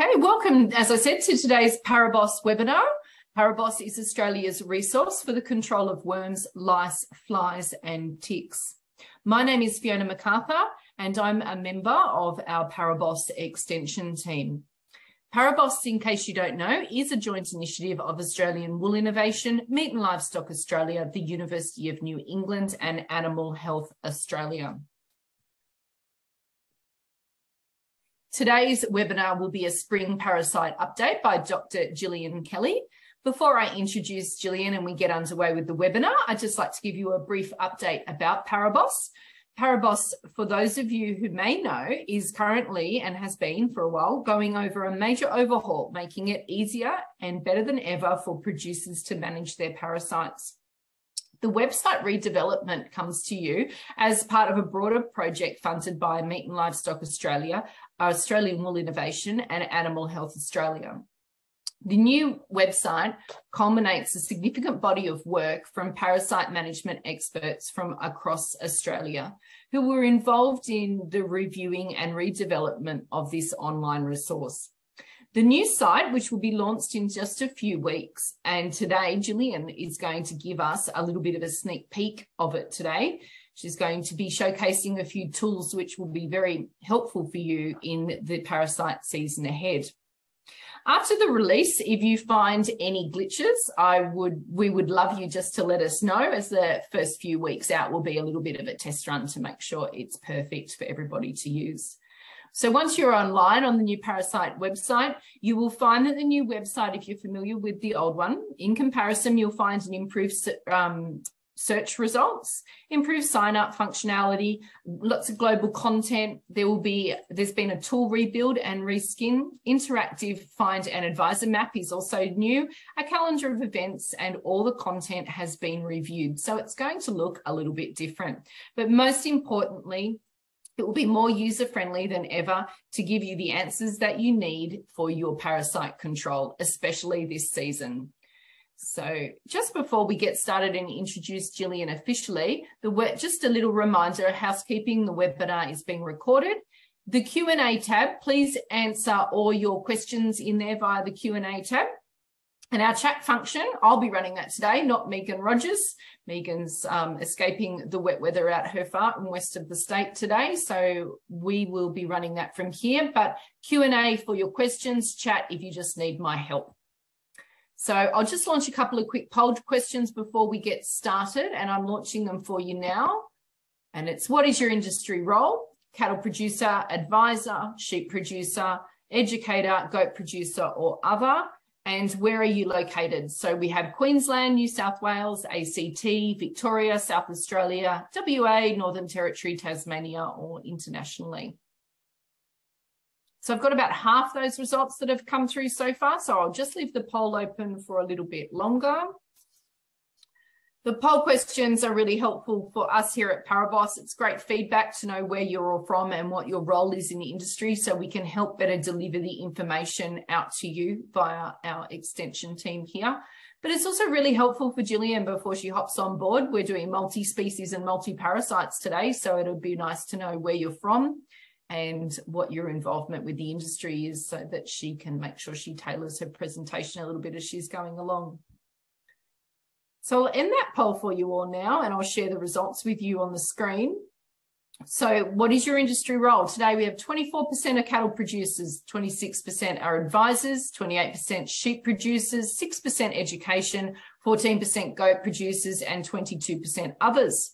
Okay, welcome, as I said, to today's ParaBoss webinar. ParaBoss is Australia's resource for the control of worms, lice, flies and ticks. My name is Fiona MacArthur and I'm a member of our ParaBoss extension team. ParaBoss, in case you don't know, is a joint initiative of Australian Wool Innovation, Meat and Livestock Australia, the University of New England and Animal Health Australia. Today's webinar will be a spring parasite update by Dr Jillian Kelly. Before I introduce Jillian and we get underway with the webinar, I'd just like to give you a brief update about ParaBoss. ParaBoss, for those of you who may know, is currently and has been for a while going over a major overhaul, making it easier and better than ever for producers to manage their parasites. The website redevelopment comes to you as part of a broader project funded by Meat and Livestock Australia, Australian Wool Innovation and Animal Health Australia. The new website culminates a significant body of work from parasite management experts from across Australia who were involved in the reviewing and redevelopment of this online resource. The new site, which will be launched in just a few weeks, and today Jillian is going to give us a little bit of a sneak peek of it today. She's going to be showcasing a few tools which will be very helpful for you in the parasite season ahead. After the release, if you find any glitches, we would love you just to let us know, as the first few weeks out will be a little bit of a test run to make sure it's perfect for everybody to use. So once you're online on the new Parasite website, you will find that the new website, if you're familiar with the old one, in comparison, you'll find an improved search results, improved sign-up functionality, lots of global content. There's been a tool rebuild and reskin. Interactive find and advisor map is also new. A calendar of events and all the content has been reviewed. So it's going to look a little bit different. But most importantly, it will be more user-friendly than ever to give you the answers that you need for your parasite control, especially this season. So just before we get started and introduce Jillian officially, just a little reminder, housekeeping, the webinar is being recorded. The Q&A tab, please answer all your questions in there via the Q&A tab. And our chat function, I'll be running that today, not Megan Rogers. Megan's escaping the wet weather out her far and west of the state today. So we will be running that from here. But Q&A for your questions, chat if you just need my help. So I'll just launch a couple of quick poll questions before we get started, and I'm launching them for you now. And it's, what is your industry role? Cattle producer, advisor, sheep producer, educator, goat producer or other. And where are you located? So we have Queensland, New South Wales, ACT, Victoria, South Australia, WA, Northern Territory, Tasmania, or internationally. So I've got about half those results that have come through so far. So I'll just leave the poll open for a little bit longer. The poll questions are really helpful for us here at ParaBoss. It's great feedback to know where you're all from and what your role is in the industry, so we can help better deliver the information out to you via our extension team here. But it's also really helpful for Jillian before she hops on board. We're doing multi-species and multi-parasites today, so it'll be nice to know where you're from and what your involvement with the industry is, so that she can make sure she tailors her presentation a little bit as she's going along. So I'll end that poll for you all now, and I'll share the results with you on the screen. So what is your industry role? Today we have 24% are cattle producers, 26% are advisors, 28% sheep producers, 6% education, 14% goat producers, and 22% others.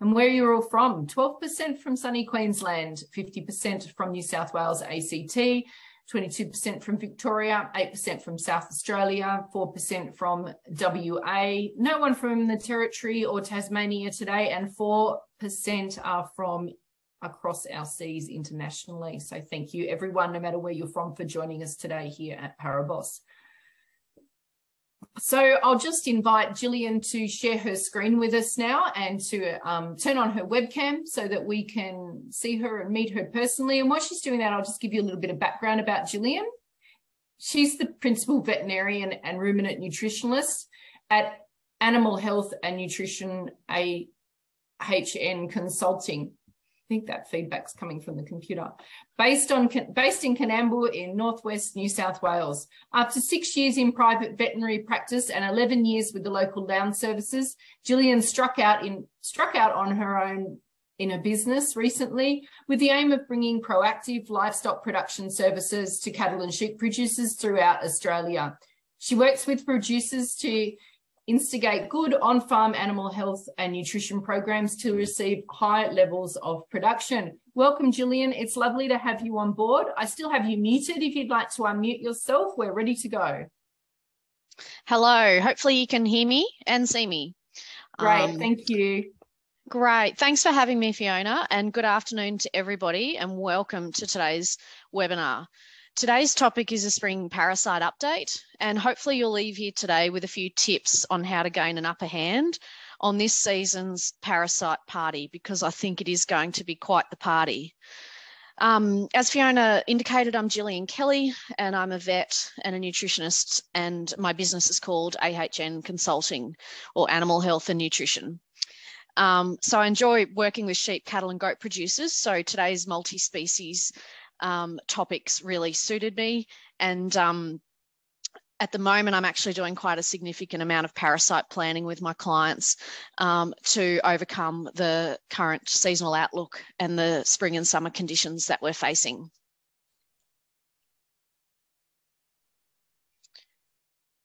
And where you're all from: 12% from sunny Queensland, 50% from New South Wales ACT, 22% from Victoria, 8% from South Australia, 4% from WA, no one from the Territory or Tasmania today, and 4% are from across our seas internationally. So thank you everyone, no matter where you're from, for joining us today here at ParaBoss. So I'll just invite Jillian to share her screen with us now and to turn on her webcam so that we can see her and meet her personally. And while she's doing that, I'll just give you a little bit of background about Jillian. She's the principal veterinarian and ruminant nutritionalist at Animal Health and Nutrition AHN Consulting. think that feedback's coming from the computer. Based in Canambu in northwest New South Wales. After 6 years in private veterinary practice and 11 years with the local lounge services, Jillian struck out on her own in a business recently with the aim of bringing proactive livestock production services to cattle and sheep producers throughout Australia. She works with producers to instigate good on-farm animal health and nutrition programs to receive high levels of production. Welcome, Jillian. It's lovely to have you on board. I still have you muted. If you'd like to unmute yourself, we're ready to go. Hello. Hopefully you can hear me and see me. Great. Thank you. Great. Thanks for having me, Fiona, and good afternoon to everybody and welcome to today's webinar. Today's topic is a spring parasite update, and hopefully you'll leave here today with a few tips on how to gain an upper hand on this season's parasite party, because I think it is going to be quite the party. As Fiona indicated, I'm Jillian Kelly and I'm a vet and a nutritionist, and my business is called AHN Consulting, or Animal Health and Nutrition. So I enjoy working with sheep, cattle and goat producers. So today's multi-species topics really suited me, and at the moment I'm actually doing quite a significant amount of parasite planning with my clients to overcome the current seasonal outlook and the spring and summer conditions that we're facing.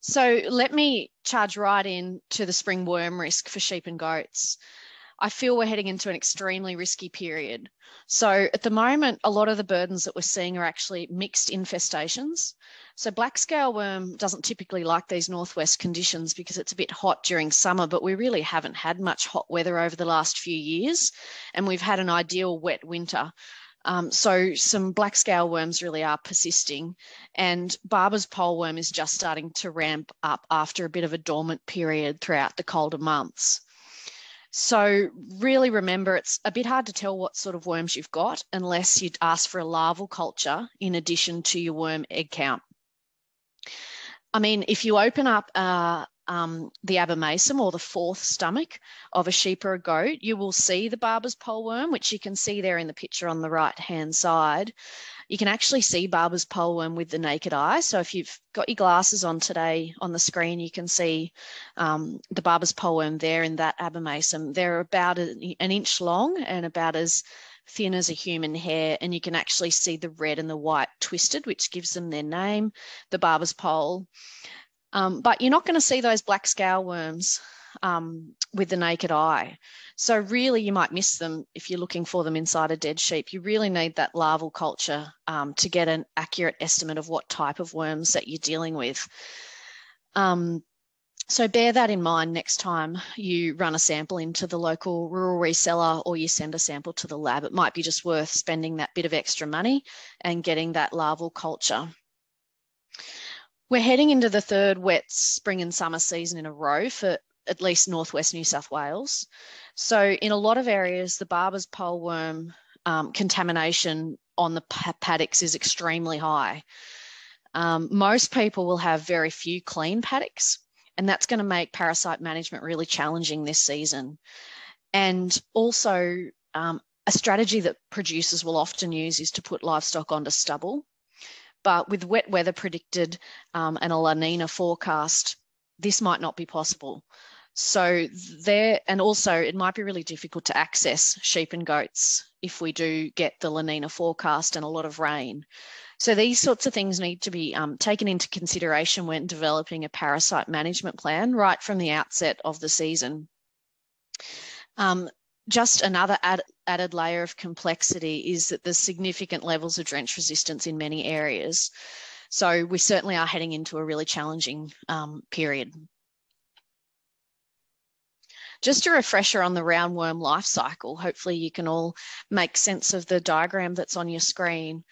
So let me charge right in to the spring worm risk for sheep and goats. I feel we're heading into an extremely risky period. So at the moment, a lot of the burdens that we're seeing are actually mixed infestations. So Blackscale worm doesn't typically like these northwest conditions because it's a bit hot during summer, but we really haven't had much hot weather over the last few years, and we've had an ideal wet winter. So some Blackscale worms really are persisting, and Barber's poleworm is just starting to ramp up after a bit of a dormant period throughout the colder months. So really remember, it's a bit hard to tell what sort of worms you've got unless you'd ask for a larval culture in addition to your worm egg count. I mean, if you open up the abomasum, or the fourth stomach of a sheep or a goat, you will see the Barber's poleworm, which you can see there in the picture on the right-hand side. You can actually see Barber's poleworm with the naked eye. So if you've got your glasses on today on the screen, you can see the Barber's poleworm there in that abomasum. They're about an inch long and about as thin as a human hair, and you can actually see the red and the white twisted, which gives them their name, the Barber's pole. But you're not going to see those black scale worms with the naked eye. So really you might miss them if you're looking for them inside a dead sheep. You really need that larval culture to get an accurate estimate of what type of worms that you're dealing with. So bear that in mind next time you run a sample into the local rural reseller or you send a sample to the lab. It might be just worth spending that bit of extra money and getting that larval culture. We're heading into the third wet spring and summer season in a row for at least northwest New South Wales. So in a lot of areas, the Barber's poleworm contamination on the paddocks is extremely high. Most people will have very few clean paddocks, and that's going to make parasite management really challenging this season. And also a strategy that producers will often use is to put livestock onto stubble. But with wet weather predicted and a La Nina forecast, this might not be possible. So and also it might be really difficult to access sheep and goats if we do get the La Nina forecast and a lot of rain. So these sorts of things need to be taken into consideration when developing a parasite management plan right from the outset of the season. Just another added layer of complexity is that there's significant levels of drench resistance in many areas. So we certainly are heading into a really challenging period. Just a refresher on the roundworm life cycle. Hopefully you can all make sense of the diagram that's on your screen.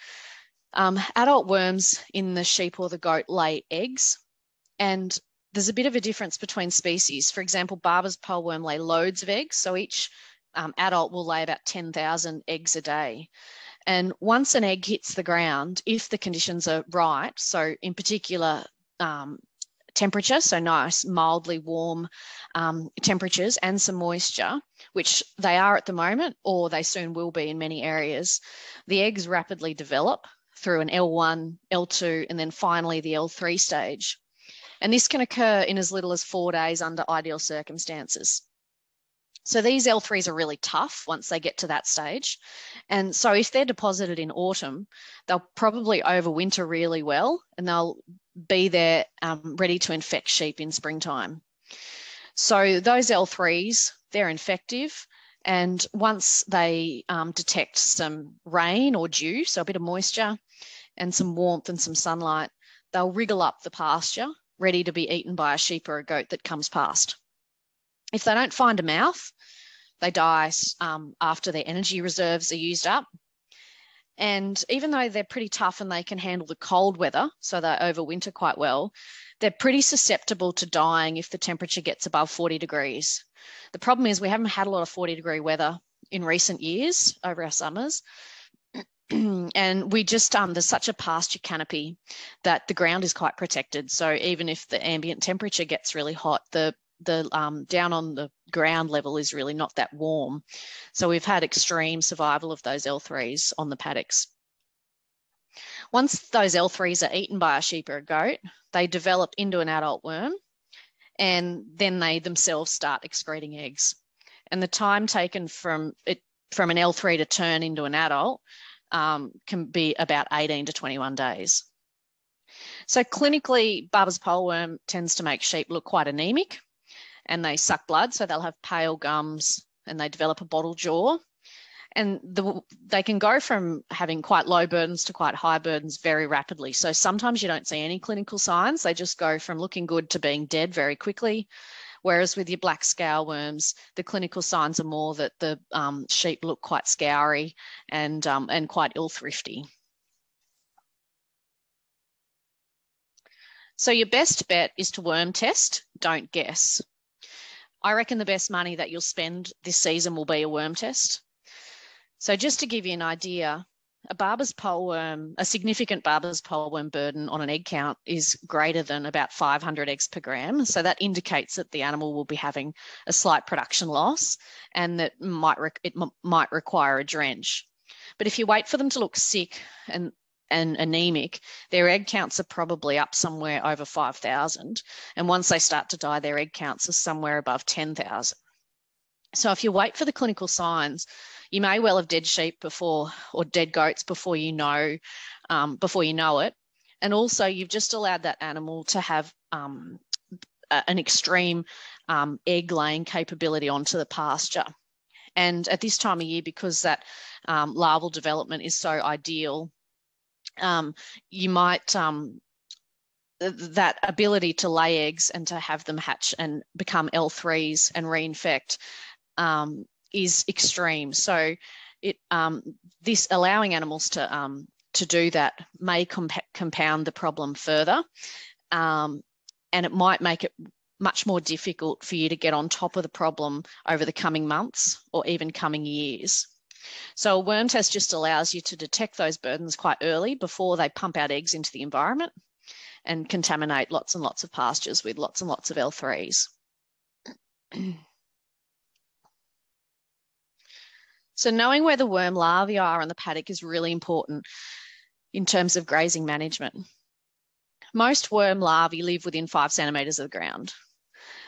Adult worms in the sheep or the goat lay eggs, and there's a bit of a difference between species. For example, Barber's poleworm lay loads of eggs, so each adult will lay about 10,000 eggs a day. And once an egg hits the ground, if the conditions are right, so in particular temperature, so nice, mildly warm temperatures and some moisture, which they are at the moment, or they soon will be in many areas, the eggs rapidly develop through an L1, L2, and then finally the L3 stage. And this can occur in as little as 4 days under ideal circumstances. So these L3s are really tough once they get to that stage. And so if they're deposited in autumn, they'll probably overwinter really well, and they'll be there ready to infect sheep in springtime. So those L3s, they're infective. And once they detect some rain or dew, so a bit of moisture and some warmth and some sunlight, they'll wriggle up the pasture, ready to be eaten by a sheep or a goat that comes past. If they don't find a mouth, they die after their energy reserves are used up. And even though they're pretty tough and they can handle the cold weather, so they overwinter quite well, they're pretty susceptible to dying if the temperature gets above 40 degrees. The problem is we haven't had a lot of 40-degree weather in recent years over our summers. And we just, there's such a pasture canopy that the ground is quite protected. So even if the ambient temperature gets really hot, the down on the ground level is really not that warm. So we've had extreme survival of those L3s on the paddocks. Once those L3s are eaten by a sheep or a goat, they develop into an adult worm, and then they themselves start excreting eggs. And the time taken from an L3 to turn into an adult can be about 18 to 21 days. So clinically, Barber's poleworm tends to make sheep look quite anemic, and they suck blood, so they'll have pale gums and they develop a bottle jaw. And they can go from having quite low burdens to quite high burdens very rapidly. So sometimes you don't see any clinical signs. They just go from looking good to being dead very quickly. Whereas with your Blackscale worms, the clinical signs are more that the sheep look quite scoury and quite ill-thrifty. So your best bet is to worm test, don't guess. I reckon the best money that you'll spend this season will be a worm test. So just to give you an idea, a significant Barber's poleworm burden on an egg count is greater than about 500 eggs per gram. So that indicates that the animal will be having a slight production loss, and that it might require a drench. But if you wait for them to look sick and anemic, their egg counts are probably up somewhere over 5,000. And once they start to die, their egg counts are somewhere above 10,000. So if you wait for the clinical signs, you may well have dead sheep before, or dead goats before you know it. And also you've just allowed that animal to have an extreme egg laying capability onto the pasture. And at this time of year, because that larval development is so ideal, you might, that ability to lay eggs and to have them hatch and become L3s and reinfect is extreme. So this allowing animals to do that may compound the problem further, and it might make it much more difficult for you to get on top of the problem over the coming months or even coming years. So a worm test just allows you to detect those burdens quite early before they pump out eggs into the environment and contaminate lots and lots of pastures with lots and lots of L3s. So knowing where the worm larvae are on the paddock is really important in terms of grazing management. Most worm larvae live within 5 centimetres of the ground.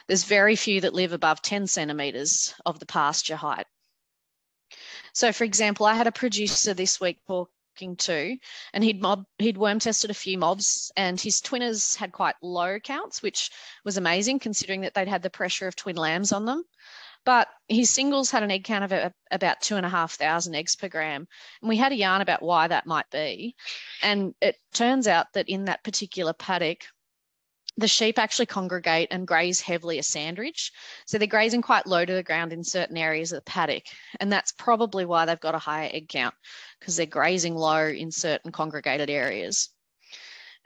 There's very few that live above 10 centimetres of the pasture height. So for example, I had a producer this week talking to, and he'd worm tested a few mobs, and his twinners had quite low counts, which was amazing considering that they'd had the pressure of twin lambs on them. But his singles had an egg count of about 2,500 eggs per gram. And we had a yarn about why that might be. And it turns out that in that particular paddock, the sheep actually congregate and graze heavily a sandridge. So they're grazing quite low to the ground in certain areas of the paddock. And that's probably why they've got a higher egg count, because they're grazing low in certain congregated areas.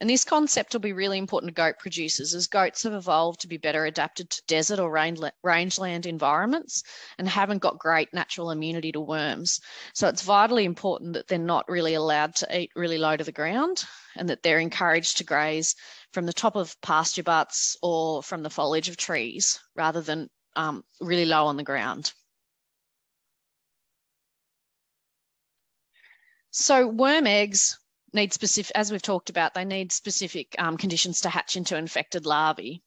And this concept will be really important to goat producers, as goats have evolved to be better adapted to desert or rangeland environments and haven't got great natural immunity to worms. So it's vitally important that they're not really allowed to eat really low to the ground, and that they're encouraged to graze from the top of pasture butts or from the foliage of trees rather than really low on the ground. So worm eggs need specific, as we've talked about, they need specific conditions to hatch into infected larvae.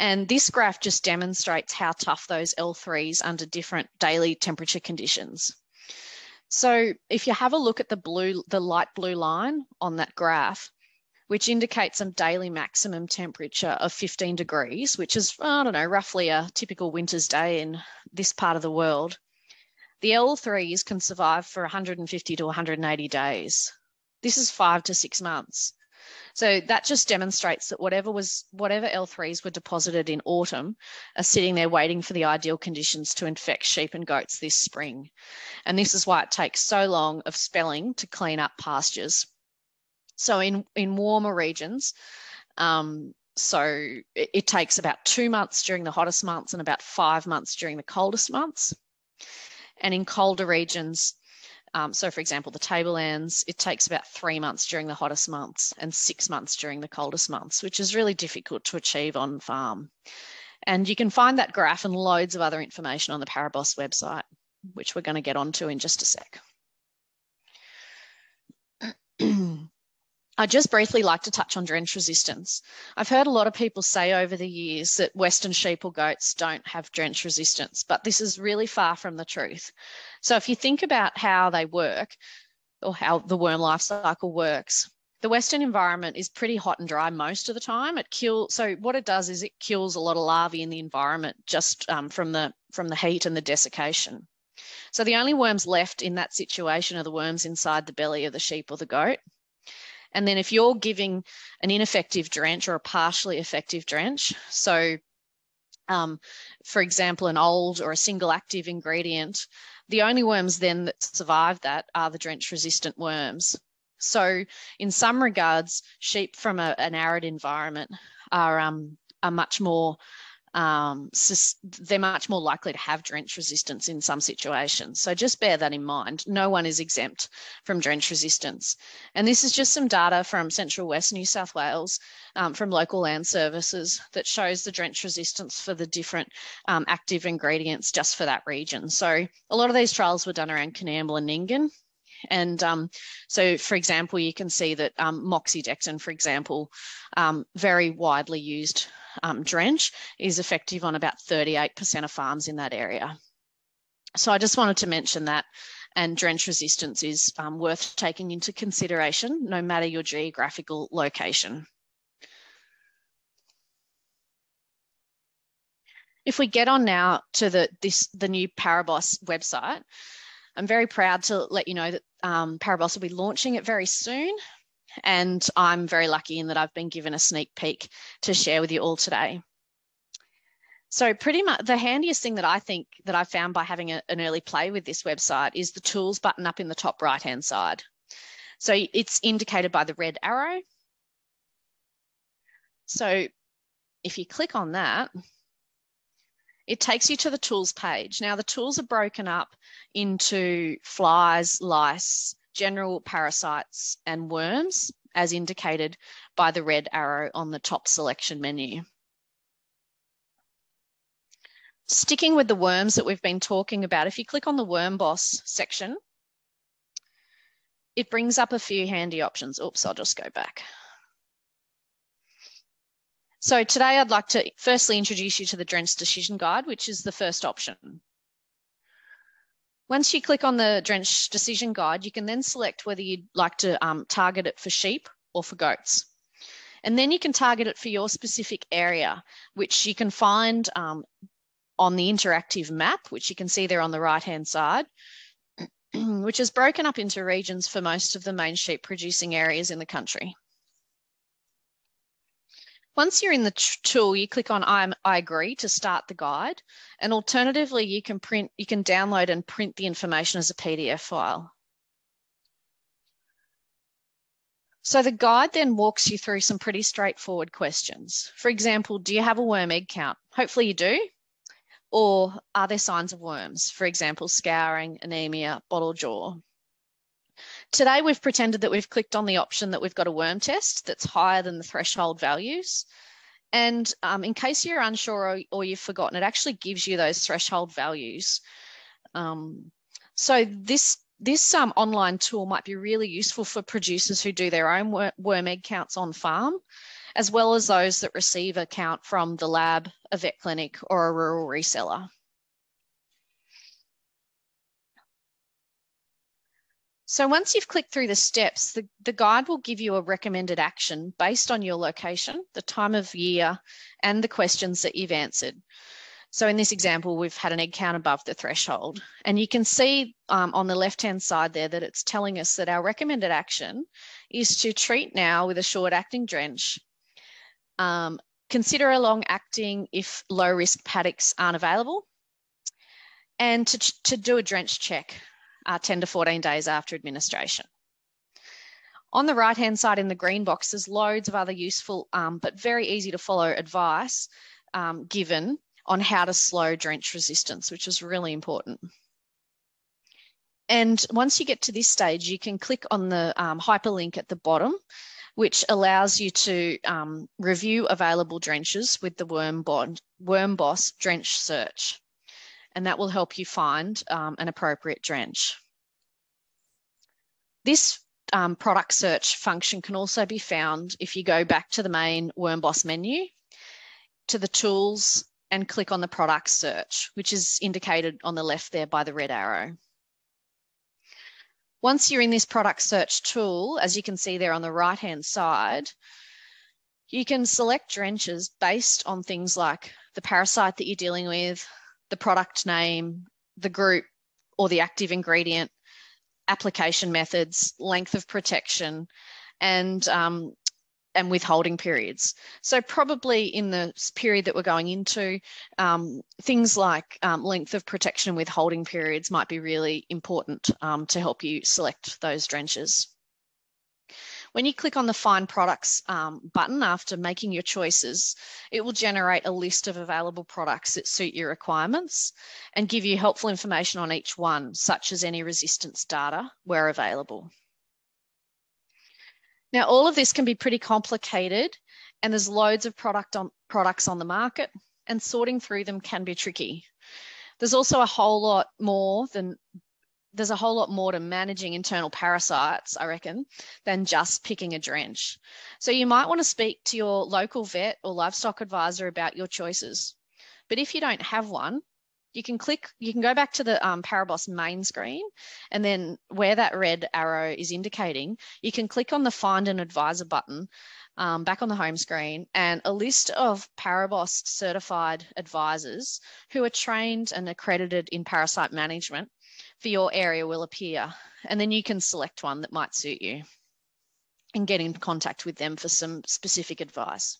And this graph just demonstrates how tough those L3s under different daily temperature conditions. So if you have a look at the light blue line on that graph, which indicates a daily maximum temperature of 15 degrees, which is, I don't know, roughly a typical winter's day in this part of the world, the L3s can survive for 150 to 180 days. This is 5 to 6 months. So that just demonstrates that whatever L3s were deposited in autumn are sitting there waiting for the ideal conditions to infect sheep and goats this spring. And this is why it takes so long of spelling to clean up pastures. So in warmer regions, so it takes about 2 months during the hottest months and about 5 months during the coldest months. And in colder regions, so for example, the tablelands, it takes about 3 months during the hottest months and 6 months during the coldest months, which is really difficult to achieve on farm. And you can find that graph and loads of other information on the ParaBoss website, which we're going to get onto in just a sec. I'd just briefly like to touch on drench resistance. I've heard a lot of people say over the years that Western sheep or goats don't have drench resistance, but this is really far from the truth. So if you think about how they work or how the worm life cycle works, the Western environment is pretty hot and dry most of the time. So what it does is it kills a lot of larvae in the environment just from the heat and the desiccation. So the only worms left in that situation are the worms inside the belly of the sheep or the goat. And then if you're giving an ineffective drench or a partially effective drench, so for example, an old or a single active ingredient, the only worms then that survive that are the drench resistant worms. So in some regards, sheep from an arid environment are much more they're much more likely to have drench resistance in some situations. So just bear that in mind. No one is exempt from drench resistance. And this is just some data from Central West New South Wales from local land services that shows the drench resistance for the different active ingredients just for that region. So a lot of these trials were done around Coonamble and Nyngan. And so, for example, you can see that moxidectin, for example, very widely used drench, is effective on about 38% of farms in that area. So I just wanted to mention that, and drench resistance is worth taking into consideration no matter your geographical location. If we get on now to the new ParaBoss website, I'm very proud to let you know that ParaBoss will be launching it very soon. And I'm very lucky in that I've been given a sneak peek to share with you all today. So pretty much the handiest thing that I think that I found by having an early play with this website is the tools button up in the top right-hand side. So it's indicated by the red arrow. So if you click on that, it takes you to the tools page. Now the tools are broken up into flies, lice, general parasites and worms, as indicated by the red arrow on the top selection menu. Sticking with the worms that we've been talking about, if you click on the Worm Boss section, it brings up a few handy options. Oops, I'll just go back. So today I'd like to firstly introduce you to the Drench Decision Guide, which is the first option. Once you click on the Drench Decision Guide, you can then select whether you'd like to target it for sheep or for goats. And then you can target it for your specific area, which you can find on the interactive map, which you can see there on the right-hand side, which is broken up into regions for most of the main sheep producing areas in the country. Once you're in the tool, you click on I agree to start the guide, and alternatively, you can download and print the information as a PDF file. So the guide then walks you through some pretty straightforward questions. For example, do you have a worm egg count? Hopefully you do. Or are there signs of worms? For example, scouring, anemia, bottle jaw. Today, we've pretended that we've clicked on the option that we've got a worm test that's higher than the threshold values. And in case you're unsure or you've forgotten, it actually gives you those threshold values. So this This online tool might be really useful for producers who do their own worm egg counts on farm, as well as those that receive a count from the lab, a vet clinic, or a rural reseller. So once you've clicked through the steps, the guide will give you a recommended action based on your location, the time of year, and the questions that you've answered. So in this example, we've had an egg count above the threshold. And you can see on the left-hand side there that it's telling us that our recommended action is to treat now with a short-acting drench, consider a long-acting if low-risk paddocks aren't available, and to do a drench check 10 to 14 days after administration. On the right-hand side in the green box, there's loads of other useful but very easy to follow advice given on how to slow drench resistance, which is really important. And once you get to this stage, you can click on the hyperlink at the bottom, which allows you to review available drenches with the WormBoss drench search. And that will help you find an appropriate drench. This product search function can also be found if you go back to the main WormBoss menu, to the tools, and click on the product search, which is indicated on the left there by the red arrow. Once you're in this product search tool, as you can see there on the right-hand side, you can select drenches based on things like the parasite that you're dealing with, the product name, the group or the active ingredient, application methods, length of protection, and withholding periods. So probably in the period that we're going into, things like length of protection and withholding periods might be really important to help you select those drenches. When you click on the Find Products button after making your choices, it will generate a list of available products that suit your requirements and give you helpful information on each one, such as any resistance data where available. Now, all of this can be pretty complicated, and there's loads of products on the market, and sorting through them can be tricky. There's also a whole lot more to managing internal parasites, I reckon, than just picking a drench. So you might want to speak to your local vet or livestock advisor about your choices. But if you don't have one, you can go back to the ParaBoss main screen, and then where that red arrow is indicating, you can click on the Find an Advisor button back on the home screen, and a list of ParaBoss certified advisors who are trained and accredited in parasite management for your area will appear. And then you can select one that might suit you and get in contact with them for some specific advice.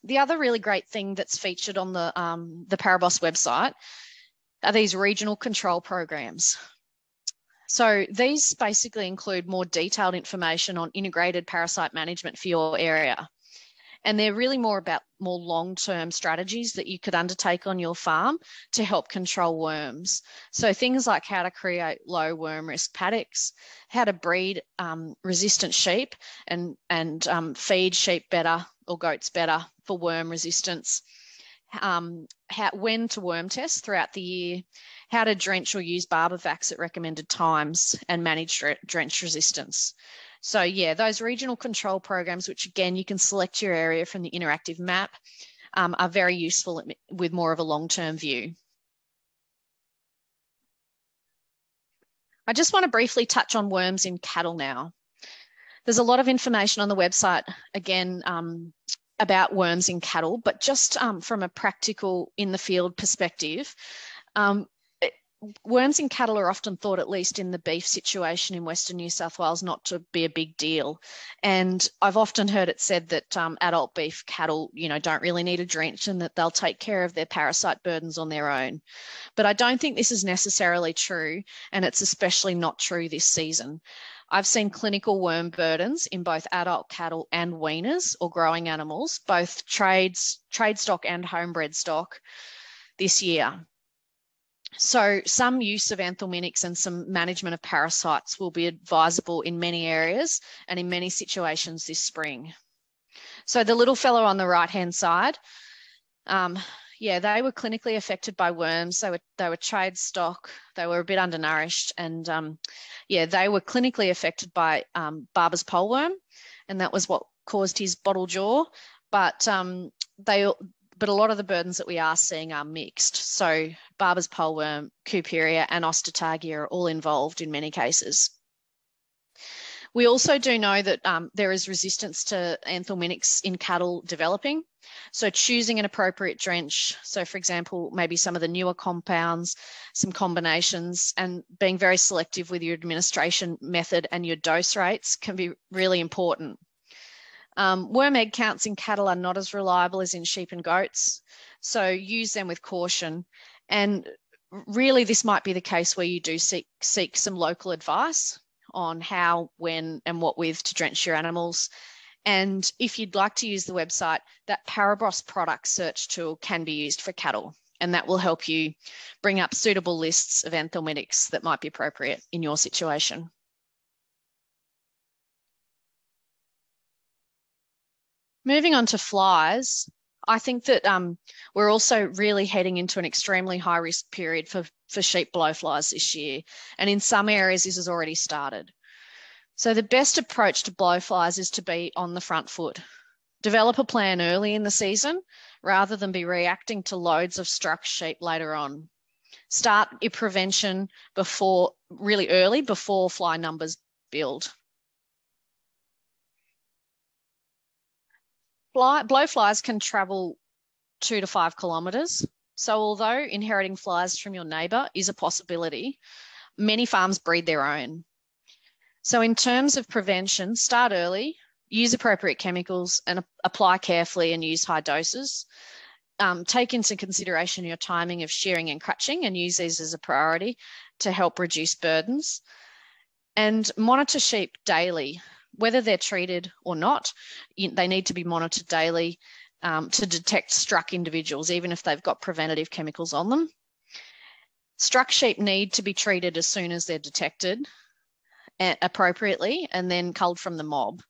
The other really great thing that's featured on the ParaBoss website are these regional control programs. So these basically include more detailed information on integrated parasite management for your area. And they're really more about more long-term strategies that you could undertake on your farm to help control worms. So things like how to create low worm risk paddocks, how to breed resistant sheep and feed sheep better or goats better for worm resistance, when to worm test throughout the year, how to drench or use Barbavax at recommended times, and manage drench resistance. So yeah, those regional control programs, which again, you can select your area from the interactive map, are very useful with more of a long-term view. I just want to briefly touch on worms in cattle now. There's a lot of information on the website, again, about worms in cattle, but just from a practical in the field perspective, worms in cattle are often thought, at least in the beef situation in Western New South Wales, not to be a big deal. And I've often heard it said that adult beef cattle, don't really need a drench and that they'll take care of their parasite burdens on their own. But I don't think this is necessarily true, and it's especially not true this season. I've seen clinical worm burdens in both adult cattle and weaners or growing animals, both trade stock and homebred stock this year. So some use of anthelmintics and some management of parasites will be advisable in many areas and in many situations this spring. So the little fellow on the right-hand side, yeah, they were clinically affected by worms. They were trade stock. They were a bit undernourished, and yeah, they were clinically affected by Barber's poleworm, and that was what caused his bottle jaw. But but a lot of the burdens that we are seeing are mixed. So Barber's poleworm, Couperia, and Ostatagia are all involved in many cases. We also do know that there is resistance to anthelmintics in cattle developing. So choosing an appropriate drench, so for example, maybe some of the newer compounds, some combinations, and being very selective with your administration method and your dose rates can be really important. Worm egg counts in cattle are not as reliable as in sheep and goats, so use them with caution. And really, this might be the case where you do seek some local advice on how, when, and what with to drench your animals. And if you'd like to use the website, that ParaBoss product search tool can be used for cattle, and that will help you bring up suitable lists of anthelmintics that might be appropriate in your situation. Moving on to flies, I think that we're also really heading into an extremely high risk period for sheep blowflies this year. And in some areas, this has already started. So the best approach to blowflies is to be on the front foot. Develop a plan early in the season rather than be reacting to loads of struck sheep later on. Start your prevention really early before fly numbers build. Blowflies can travel 2 to 5 kilometres. So although inheriting flies from your neighbour is a possibility, many farms breed their own. So in terms of prevention, start early, use appropriate chemicals and apply carefully and use high doses. Take into consideration your timing of shearing and crutching and use these as a priority to help reduce burdens. And monitor sheep daily. Whether they're treated or not, they need to be monitored daily to detect struck individuals, even if they've got preventative chemicals on them. Struck sheep need to be treated as soon as they're detected appropriately and then culled from the mob.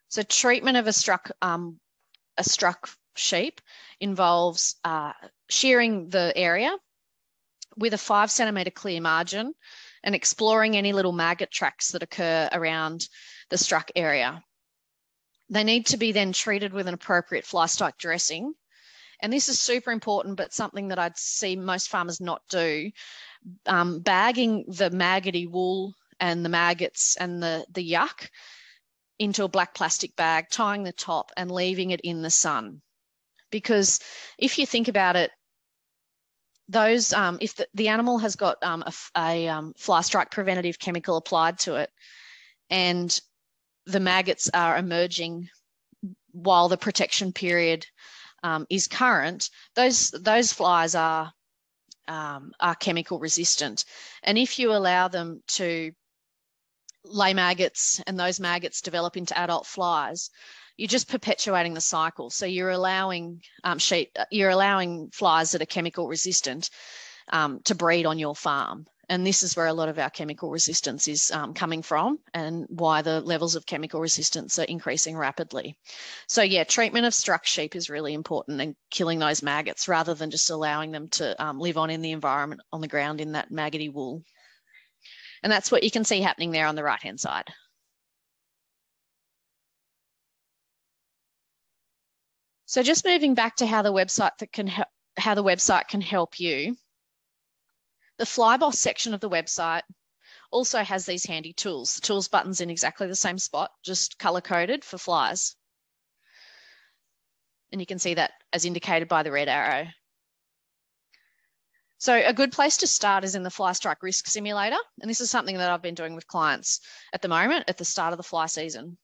So treatment of a struck sheep involves shearing the area with a 5 centimetre clear margin and exploring any little maggot tracks that occur around the struck area. They need to be then treated with an appropriate fly strike dressing. And this is super important, but something that I'd see most farmers not do. Bagging the maggoty wool and the maggots and the yuck into a black plastic bag, tying the top and leaving it in the sun. Because if you think about it, those if the animal has got a fly strike preventative chemical applied to it and the maggots are emerging while the protection period is current, those flies are chemical resistant. And if you allow them to lay maggots and those maggots develop into adult flies, you're just perpetuating the cycle. So you're allowing flies that are chemical resistant to breed on your farm. And this is where a lot of our chemical resistance is coming from and why the levels of chemical resistance are increasing rapidly. So yeah, treatment of struck sheep is really important and killing those maggots rather than just allowing them to live on in the environment on the ground in that maggoty wool. And that's what you can see happening there on the right-hand side. So just moving back to how the website can help you. The ParaBoss section of the website also has these handy tools. The tools button's in exactly the same spot, just color-coded for flies. And you can see that as indicated by the red arrow. So a good place to start is in the fly strike risk simulator. And this is something that I've been doing with clients at the moment at the start of the fly season.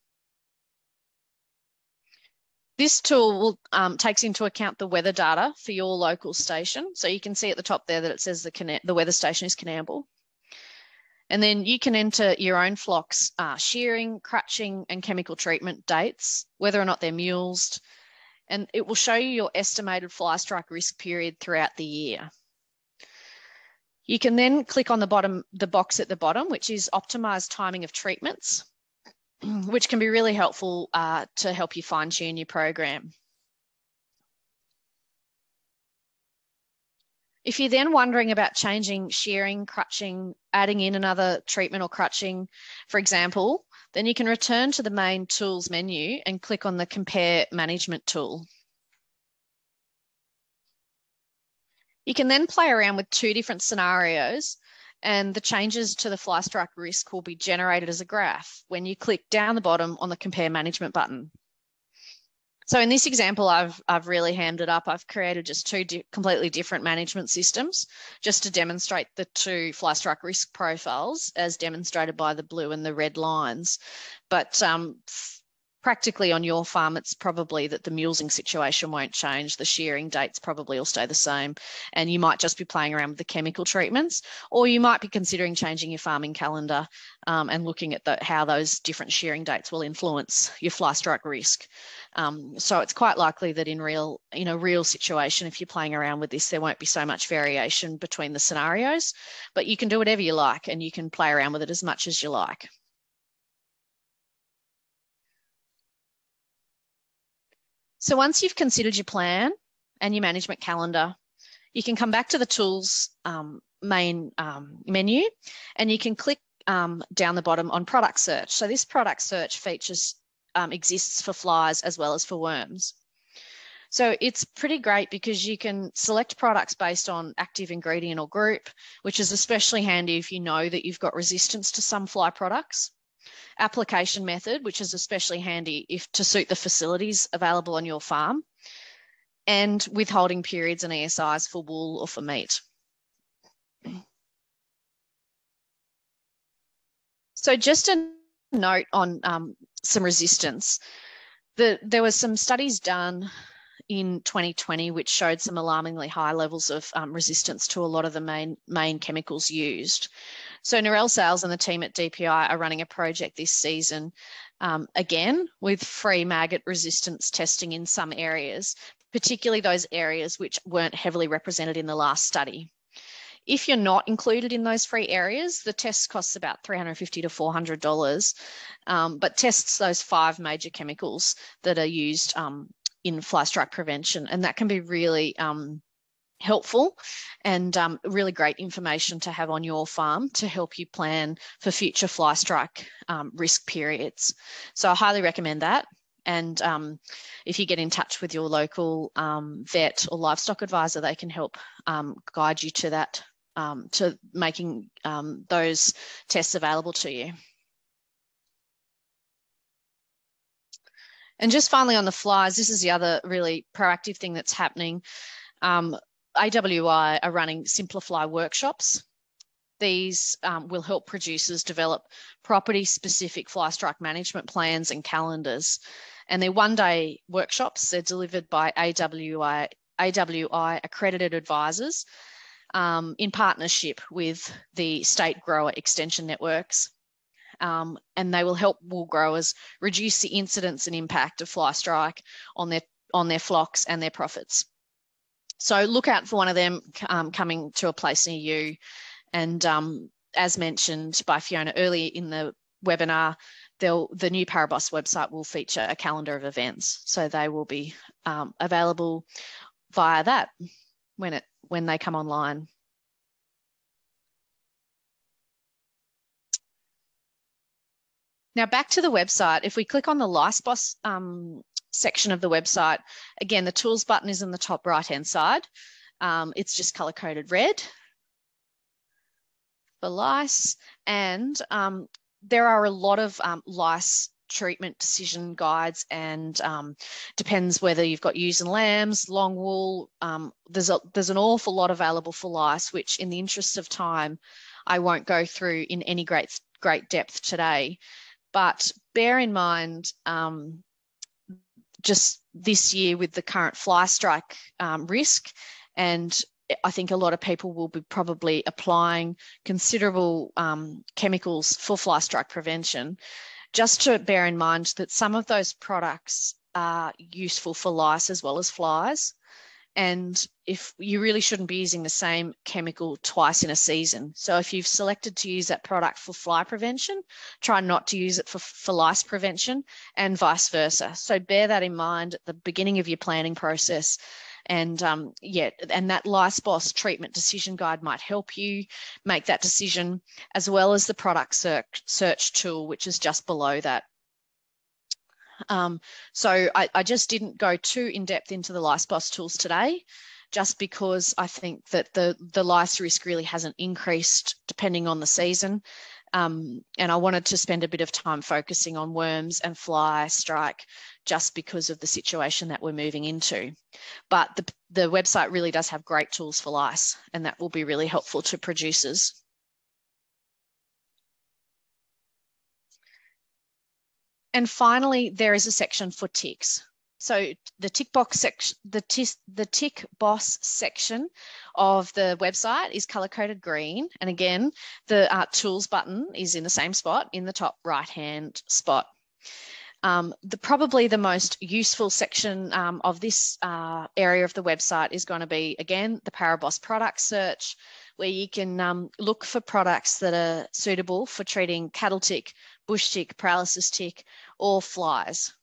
This tool takes into account the weather data for your local station. So you can see at the top there that it says the weather station is Coonamble. And then you can enter your own flocks, shearing, crutching, and chemical treatment dates, whether or not they're mulesed. And it will show you your estimated fly strike risk period throughout the year. You can then click on the box at the bottom, which is optimized timing of treatments, which can be really helpful to help you fine-tune your program. If you're then wondering about changing shearing, crutching, adding in another treatment or crutching, for example, then you can return to the main tools menu and click on the Compare Management tool. You can then play around with 2 different scenarios, and the changes to the fly strike risk will be generated as a graph when you click down the bottom on the Compare Management button. So in this example, I've really hammed it up. I've created just 2 completely different management systems just to demonstrate the 2 fly strike risk profiles as demonstrated by the blue and the red lines. But practically on your farm, it's probably that the mulesing situation won't change. The shearing dates probably will stay the same. And you might just be playing around with the chemical treatments, or you might be considering changing your farming calendar and looking at how those different shearing dates will influence your fly strike risk. So it's quite likely that in a real situation, if you're playing around with this, there won't be so much variation between the scenarios, but you can do whatever you like and you can play around with it as much as you like. So once you've considered your plan and your management calendar, you can come back to the tools main menu and you can click down the bottom on product search. So this product search features exists for flies as well as for worms. So it's pretty great because you can select products based on active ingredient or group, which is especially handy if you know that you've got resistance to some fly products. Application method, which is especially handy to suit the facilities available on your farm, and withholding periods and ESIs for wool or for meat. So just a note on some resistance. There was some studies done in 2020 which showed some alarmingly high levels of resistance to a lot of the main chemicals used. So Narelle Sales and the team at DPI are running a project this season, again, with free maggot resistance testing in some areas, particularly those areas which weren't heavily represented in the last study. If you're not included in those free areas, the test costs about $350 to $400, but tests those 5 major chemicals that are used in fly strike prevention, and that can be really helpful and really great information to have on your farm to help you plan for future fly strike risk periods. So I highly recommend that. And if you get in touch with your local vet or livestock advisor, they can help guide you to that, to making those tests available to you. And just finally on the flies, this is the other really proactive thing that's happening. AWI are running Simplify workshops. These will help producers develop property-specific fly strike management plans and calendars. And they're one-day workshops. They're delivered by AWI accredited advisors in partnership with the state grower extension networks. And they will help wool growers reduce the incidence and impact of fly strike on their flocks and their profits. So look out for one of them coming to a place near you. And as mentioned by Fiona earlier in the webinar, the new ParaBoss website will feature a calendar of events. So they will be available via that when they come online. Now back to the website, if we click on the LiceBoss section of the website, again, the tools button is in the top right-hand side. It's just color-coded red for lice. And there are a lot of lice treatment decision guides, and depends whether you've got ewes and lambs, long wool. There's an awful lot available for lice, which in the interest of time, I won't go through in any great depth today. But bear in mind, just this year with the current fly strike risk, and I think a lot of people will be probably applying considerable chemicals for fly strike prevention. Just to bear in mind that some of those products are useful for lice as well as flies. And if you really shouldn't be using the same chemical twice in a season. So if you've selected to use that product for fly prevention, try not to use it for lice prevention, and vice versa. So bear that in mind at the beginning of your planning process, And and that LiceBoss treatment decision guide might help you make that decision, as well as the product search tool, which is just below that. So I just didn't go too in depth into the LiceBoss tools today, just because I think that the lice risk really hasn't increased depending on the season. And I wanted to spend a bit of time focusing on worms and fly strike, just because of the situation that we're moving into. But the website really does have great tools for lice, and that will be really helpful to producers. And finally, there is a section for ticks. So the tick box section, the tick boss section of the website is color-coded green. And again, the tools button is in the same spot, in the top right-hand spot. Probably the most useful section of this area of the website is going to be, again, the ParaBoss product search, where you can look for products that are suitable for treating cattle tick, bush tick, paralysis tick, or flies.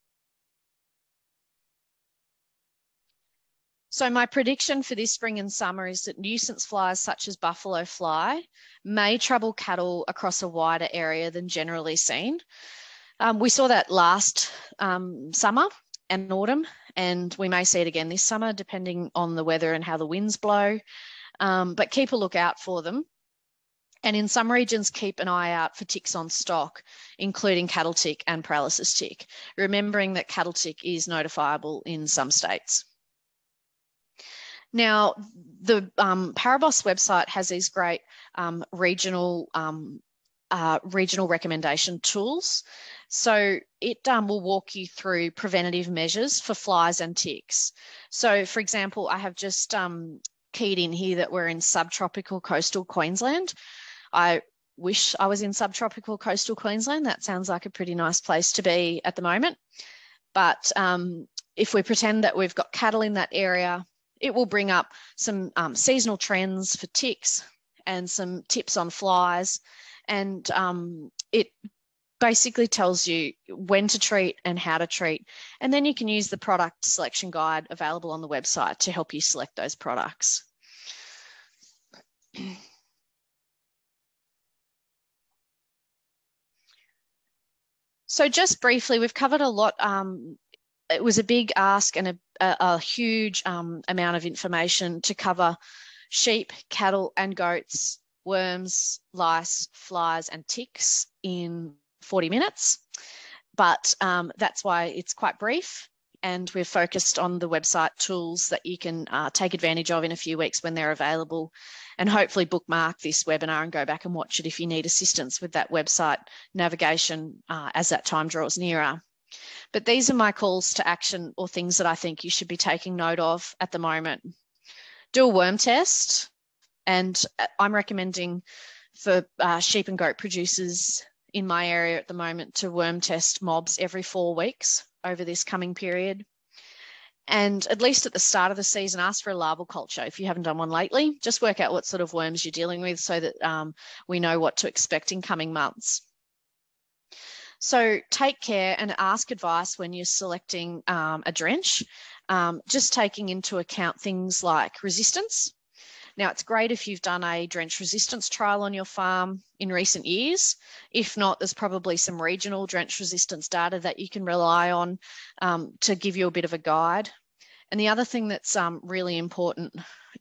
So my prediction for this spring and summer is that nuisance flies such as buffalo fly may trouble cattle across a wider area than generally seen. We saw that last summer and autumn, and we may see it again this summer, depending on the weather and how the winds blow. But keep a lookout for them. And in some regions, keep an eye out for ticks on stock, including cattle tick and paralysis tick, remembering that cattle tick is notifiable in some states. Now, the ParaBoss website has these great regional recommendation tools. So it will walk you through preventative measures for flies and ticks. So, for example, I have just keyed in here that we're in subtropical coastal Queensland. I wish I was in subtropical coastal Queensland. That sounds like a pretty nice place to be at the moment. But if we pretend that we've got cattle in that area, it will bring up some seasonal trends for ticks and some tips on flies. And it basically tells you when to treat and how to treat. And then you can use the product selection guide available on the website to help you select those products. So just briefly, we've covered a lot. It was a big ask and a huge amount of information to cover sheep, cattle and goats, worms, lice, flies and ticks in 40 minutes. But that's why it's quite brief, and we're focused on the website tools that you can take advantage of in a few weeks when they're available, and hopefully bookmark this webinar and go back and watch it if you need assistance with that website navigation as that time draws nearer. But these are my calls to action, or things that I think you should be taking note of at the moment. Do a worm test, and I'm recommending for sheep and goat producers in my area at the moment to worm test mobs every 4 weeks over this coming period. And at least at the start of the season, ask for a larval culture if you haven't done one lately. Just work out what sort of worms you're dealing with so that we know what to expect in coming months. So take care and ask advice when you're selecting a drench, just taking into account things like resistance. Now, it's great if you've done a drench resistance trial on your farm in recent years. If not, there's probably some regional drench resistance data that you can rely on to give you a bit of a guide. And the other thing that's really important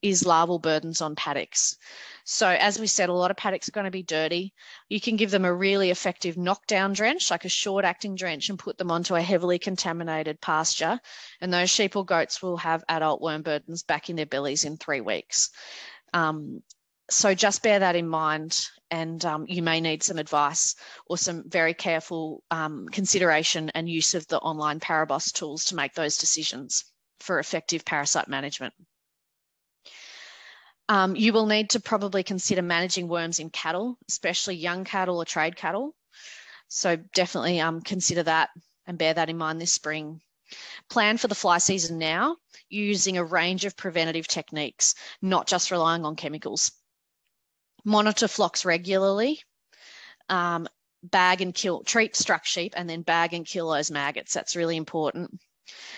is larval burdens on paddocks. So as we said, a lot of paddocks are going to be dirty. You can give them a really effective knockdown drench, like a short-acting drench, and put them onto a heavily contaminated pasture. And those sheep or goats will have adult worm burdens back in their bellies in 3 weeks. So just bear that in mind, and you may need some advice or some very careful consideration and use of the online ParaBoss tools to make those decisions for effective parasite management. You will need to probably consider managing worms in cattle, especially young cattle or trade cattle. So definitely consider that and bear that in mind this spring. Plan for the fly season now, using a range of preventative techniques, not just relying on chemicals. Monitor flocks regularly, bag and kill, treat struck sheep, and then bag and kill those maggots. That's really important.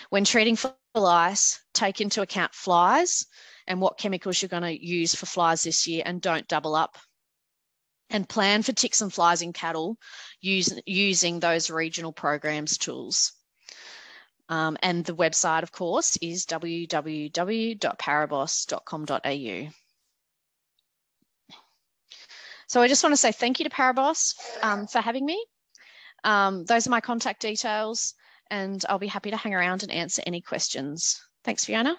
When treating for lice, take into account flies and what chemicals you're going to use for flies this year, and don't double up. And plan for ticks and flies in cattle using those regional programs tools. And the website, of course, is www.paraboss.com.au. So I just want to say thank you to ParaBoss for having me. Those are my contact details, and I'll be happy to hang around and answer any questions. Thanks, Fiona.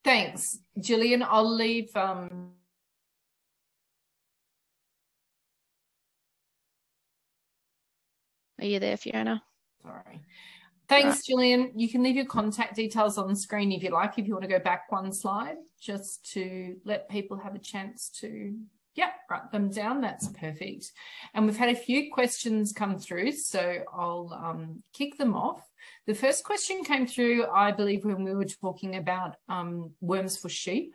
Thanks, Jillian. I'll leave... Are you there, Fiona? Sorry. Thanks, Jillian. You can leave your contact details on the screen if you like, if you want to go back one slide, just to let people have a chance to, write them down. That's perfect. And we've had a few questions come through, so I'll kick them off. The first question came through, I believe, when we were talking about worms for sheep,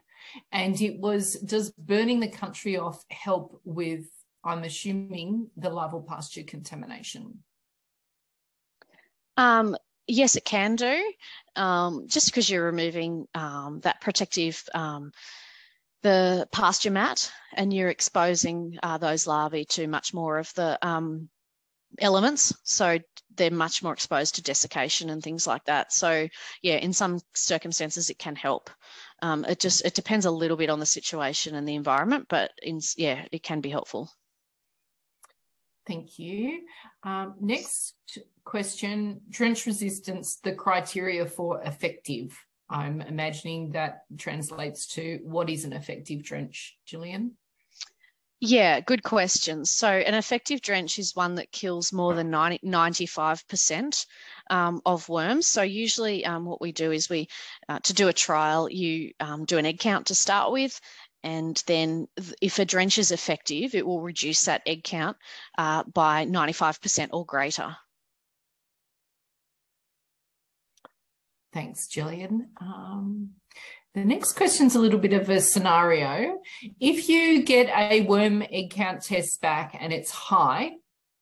and it was, does burning the country off help with, I'm assuming, the larval pasture contamination? Yes, it can do. Just because you're removing that protective, the pasture mat, and you're exposing those larvae to much more of the elements. So they're much more exposed to desiccation and things like that. So yeah, in some circumstances it can help. It depends a little bit on the situation and the environment, but it can be helpful. Thank you. Next question, drench resistance, the criteria for effective. I'm imagining that translates to what is an effective drench, Jillian? Yeah, good question. So an effective drench is one that kills more than 95% of worms. So usually what we do is to do a trial, you do an egg count to start with. And then if a drench is effective, it will reduce that egg count by 95% or greater. Thanks, Jillian. The next question is a little bit of a scenario. If you get a worm egg count test back and it's high,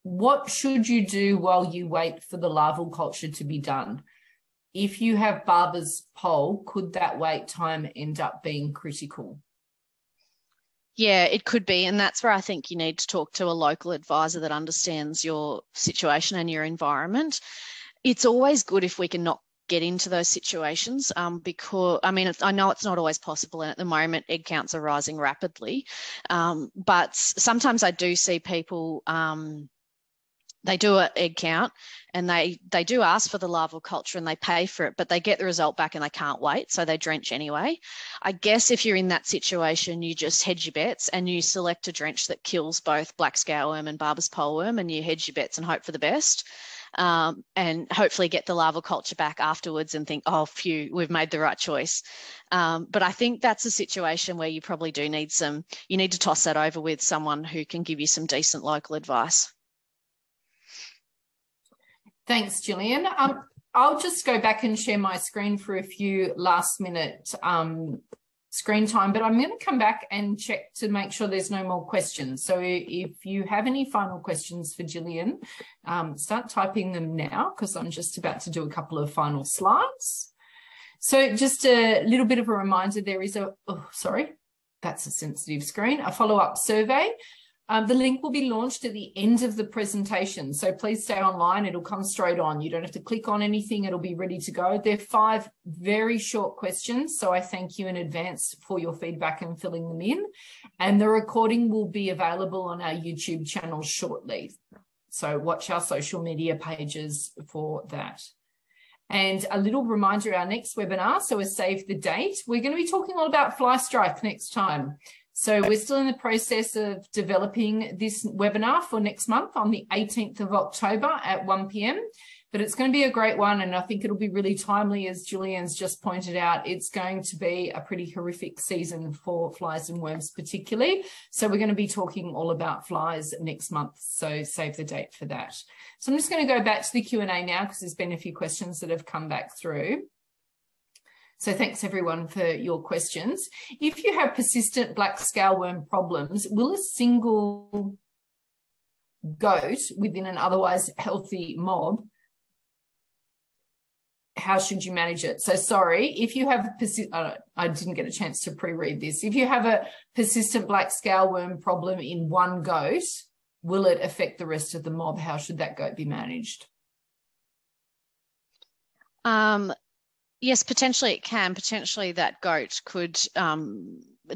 what should you do while you wait for the larval culture to be done? If you have Barber's pole, could that wait time end up being critical? Yeah, it could be. And that's where I think you need to talk to a local advisor that understands your situation and your environment. It's always good if we can not get into those situations because, I mean, I know it's not always possible. And at the moment, egg counts are rising rapidly. But sometimes I do see people, they do an egg count and they do ask for the larval culture and they pay for it, but they get the result back and they can't wait, so they drench anyway. I guess if you're in that situation, you just hedge your bets and you select a drench that kills both Blackscale worm and Barber's pole worm, and you hedge your bets and hope for the best, and hopefully get the larval culture back afterwards and think, oh, phew, we've made the right choice. But I think that's a situation where you probably do need you need to toss that over with someone who can give you some decent local advice. Thanks, Jillian. I'll just go back and share my screen for a few last minute screen time, but I'm going to come back and check to make sure there's no more questions. So if you have any final questions for Jillian, start typing them now, because I'm just about to do a couple of final slides. So just a little bit of a reminder, there is that's a sensitive screen, a follow-up survey. The link will be launched at the end of the presentation, so please stay online. It'll come straight on. You don't have to click on anything. It'll be ready to go. They're 5 very short questions, so I thank you in advance for your feedback and filling them in. And the recording will be available on our YouTube channel shortly, so watch our social media pages for that. And a little reminder, our next webinar, so save the date. We're going to be talking all about fly strike next time. So we're still in the process of developing this webinar for next month on the 18th of October at 1 p.m. But it's going to be a great one, and I think it'll be really timely, as Jillian's just pointed out. It's going to be a pretty horrific season for flies and worms particularly. So we're going to be talking all about flies next month, so save the date for that. So I'm just going to go back to the Q&A now, because there's been a few questions that have come back through. So thanks everyone for your questions. If you have persistent Blackscale worm problems, will a single goat within an otherwise healthy mob how should you manage it? So sorry, if you have, I didn't get a chance to pre-read this. If you have a persistent black scale worm problem in one goat, will it affect the rest of the mob? How should that goat be managed? Yes, potentially it can. Potentially that goat could,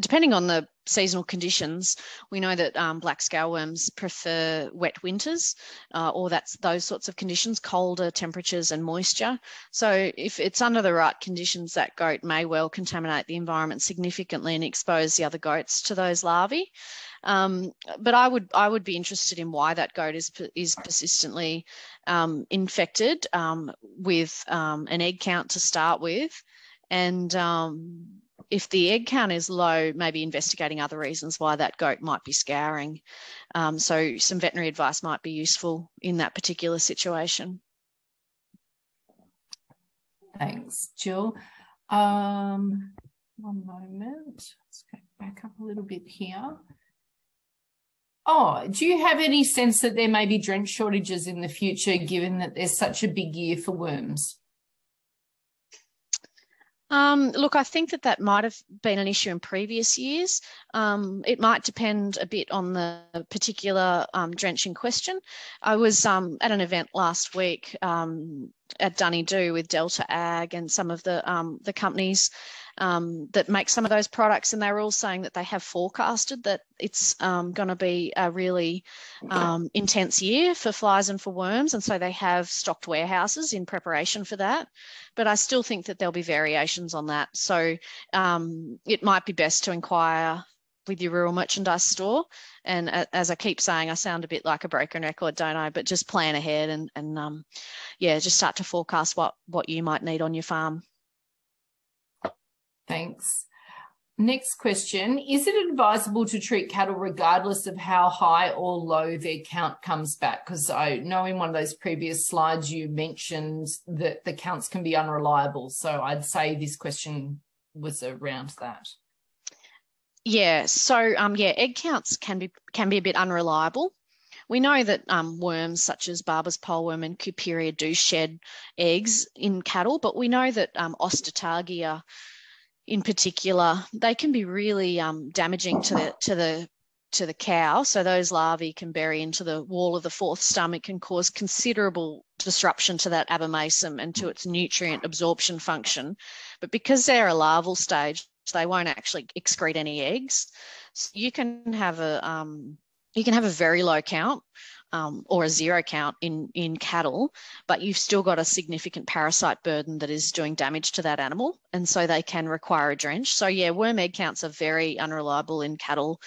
depending on the seasonal conditions, we know that black scale worms prefer wet winters, or that's those sorts of conditions, colder temperatures and moisture. So if it's under the right conditions, that goat may well contaminate the environment significantly and expose the other goats to those larvae. But I would be interested in why that goat is persistently infected with an egg count to start with, and if the egg count is low, maybe investigating other reasons why that goat might be scouring. So some veterinary advice might be useful in that particular situation. Thanks, Jill. One moment. Let's go back up a little bit here. Oh, do you have any sense that there may be drench shortages in the future, given that there's such a big year for worms? Look, I think that might have been an issue in previous years. It might depend a bit on the particular drench in question. I was at an event last week at Dunedoo with Delta Ag and some of the companies that make some of those products, and they were all saying that they have forecasted that it's going to be a really intense year for flies and for worms, and so they have stocked warehouses in preparation for that. But I still think that there'll be variations on that. So it might be best to inquire with your rural merchandise store. And as I keep saying, I sound a bit like a broken record, don't I? But just plan ahead and yeah, just start to forecast what you might need on your farm. Thanks. Next question. Is it advisable to treat cattle regardless of how high or low their count comes back? Because I know in one of those previous slides you mentioned that the counts can be unreliable. So I'd say this question was around that. Yeah, so yeah, egg counts can be a bit unreliable. We know that worms such as Barber's poleworm and Cuperia do shed eggs in cattle, but we know that Ostatagia in particular, they can be really damaging to the cow. So those larvae can bury into the wall of the fourth stomach and cause considerable disruption to that abomasum and to its nutrient absorption function. But because they're a larval stage, they won't actually excrete any eggs. So you can have a very low count or a zero count in cattle, but you've still got a significant parasite burden that is doing damage to that animal, and so they can require a drench. So yeah, worm egg counts are very unreliable in cattle,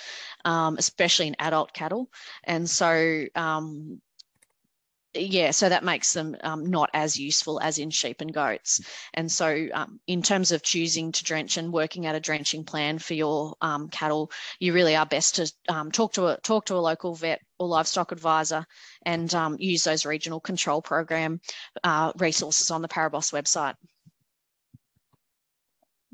especially in adult cattle, and so yeah, so that makes them not as useful as in sheep and goats. And so in terms of choosing to drench and working out a drenching plan for your cattle, you really are best to talk to a local vet or livestock advisor and use those regional control program resources on the ParaBoss website.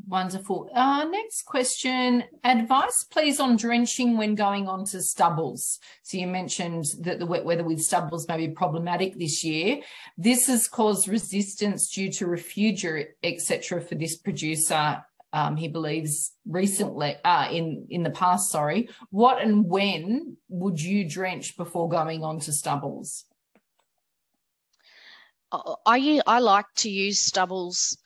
Wonderful. Next question. Advice, please, on drenching when going on to stubbles. So you mentioned that the wet weather with stubbles may be problematic this year. This has caused resistance due to refugia, etc., for this producer. He believes recently, in the past, sorry. What and when would you drench before going on to stubbles? I like to use stubbles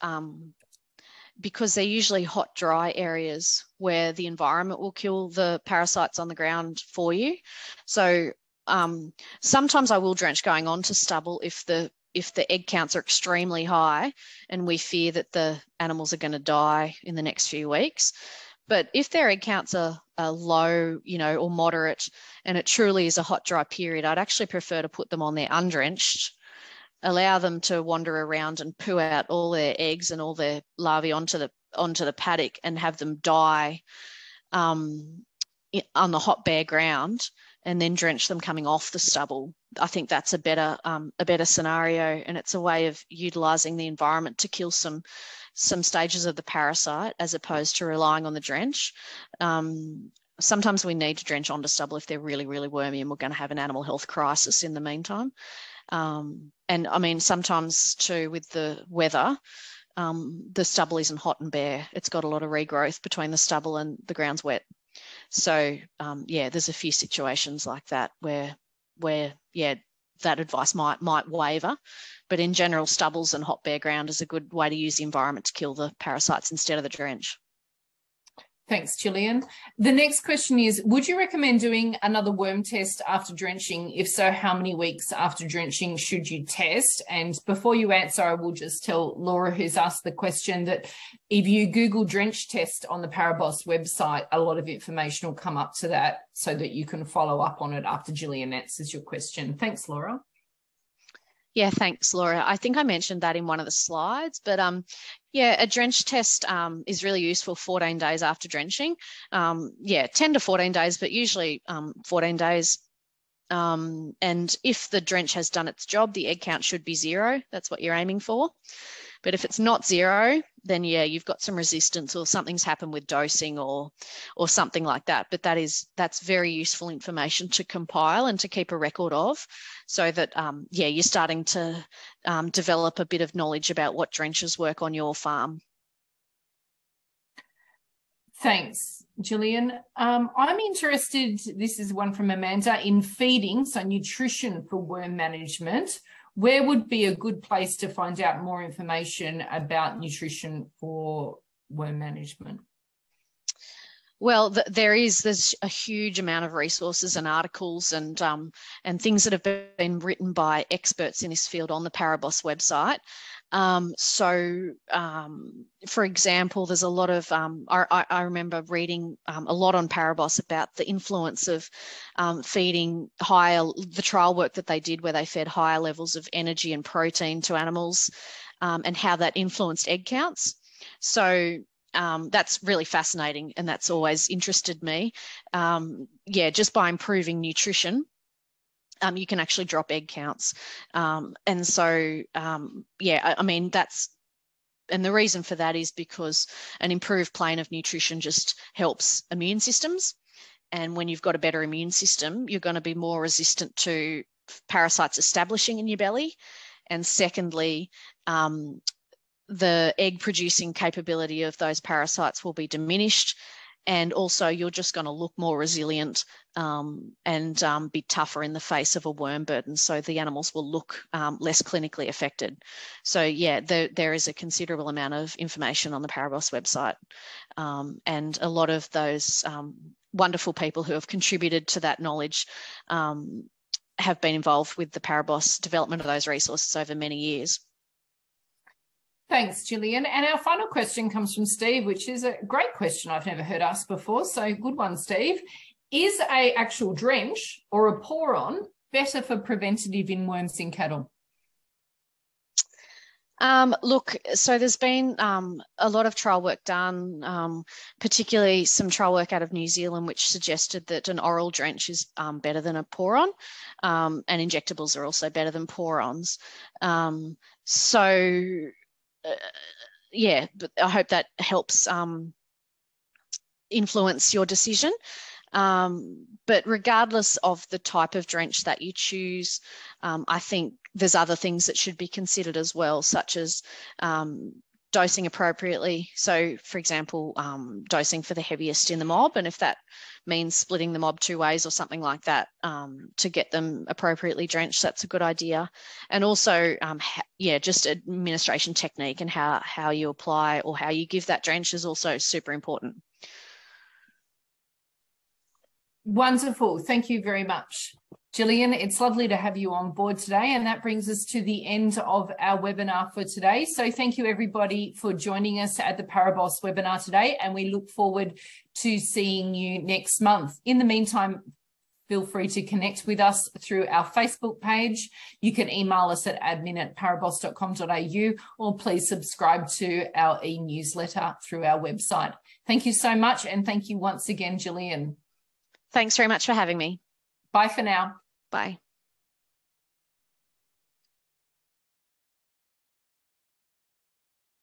because they're usually hot, dry areas where the environment will kill the parasites on the ground for you. So sometimes I will drench going on to stubble if the egg counts are extremely high and we fear that the animals are going to die in the next few weeks. But if their egg counts are low, or moderate, and it truly is a hot, dry period, I'd actually prefer to put them on there undrenched, allow them to wander around and poo out all their eggs and all their larvae onto the paddock and have them die on the hot, bare ground, and then drench them coming off the stubble. I think that's a better scenario, and it's a way of utilising the environment to kill some stages of the parasite as opposed to relying on the drench. sometimes we need to drench onto stubble if they're really, really wormy and we're going to have an animal health crisis in the meantime. And I mean, sometimes too with the weather, the stubble isn't hot and bare. It's got a lot of regrowth between the stubble and the ground's wet. So yeah, there's a few situations like that where yeah, that advice might waver. But in general, stubbles and hot bare ground is a good way to use the environment to kill the parasites instead of the drench. Thanks, Jillian. The next question is, would you recommend doing another worm test after drenching? If so, how many weeks after drenching should you test? And before you answer, I will just tell Laura, who's asked the question, that if you Google drench test on the ParaBoss website, a lot of information will come up to that so that you can follow up on it after Jillian answers your question. Thanks, Laura. Yeah, thanks, Laura. I think I mentioned that in one of the slides, but yeah, a drench test is really useful 14 days after drenching. Yeah, 10 to 14 days, but usually 14 days. And if the drench has done its job, the egg count should be 0. That's what you're aiming for. But if it's not 0, then yeah, you've got some resistance or something's happened with dosing or something like that. But that's very useful information to compile and to keep a record of, so that yeah, you're starting to develop a bit of knowledge about what drenches work on your farm. Thanks, Jillian. I'm interested, this is one from Amanda, in feeding, so nutrition for worm management. Where would be a good place to find out more information about nutrition for worm management? Well, there's a huge amount of resources and articles and things that have been written by experts in this field on the ParaBoss website. For example, there's a lot of, I remember reading a lot on ParaBoss about the influence of feeding the trial work that they did where they fed higher levels of energy and protein to animals, and how that influenced egg counts. So that's really fascinating, and that's always interested me. Yeah, just by improving nutrition, you can actually drop egg counts. And so, yeah, I mean, and the reason for that is because an improved plane of nutrition just helps immune systems. And when you've got a better immune system, you're going to be more resistant to parasites establishing in your belly. And secondly, the egg producing capability of those parasites will be diminished. And also you're just going to look more resilient and be tougher in the face of a worm burden. So the animals will look less clinically affected. So yeah, there is a considerable amount of information on the ParaBoss website. And a lot of those wonderful people who have contributed to that knowledge have been involved with the ParaBoss development of those resources over many years. Thanks, Jillian. And our final question comes from Steve, which is a great question I've never heard asked before. So good one, Steve. Is a actual drench or a pour-on better for preventative in worms in cattle? Look, so there's been a lot of trial work done, particularly some trial work out of New Zealand, which suggested that an oral drench is better than a pour-on, and injectables are also better than pour-ons. Yeah, but I hope that helps influence your decision. But regardless of the type of drench that you choose, I think there's other things that should be considered as well, such as dosing appropriately. So, for example, dosing for the heaviest in the mob, and if that means splitting the mob 2 ways or something like that to get them appropriately drenched, that's a good idea. And also, yeah, just administration technique and how you apply or how you give that drench is also super important. Wonderful. Thank you very much, Jillian. It's lovely to have you on board today. And that brings us to the end of our webinar for today. So thank you, everybody, for joining us at the ParaBoss webinar today. And we look forward to seeing you next month. In the meantime, feel free to connect with us through our Facebook page. You can email us at admin@paraboss.com.au, or please subscribe to our e-newsletter through our website. Thank you so much. And thank you once again, Jillian. Thanks very much for having me. Bye for now. Bye.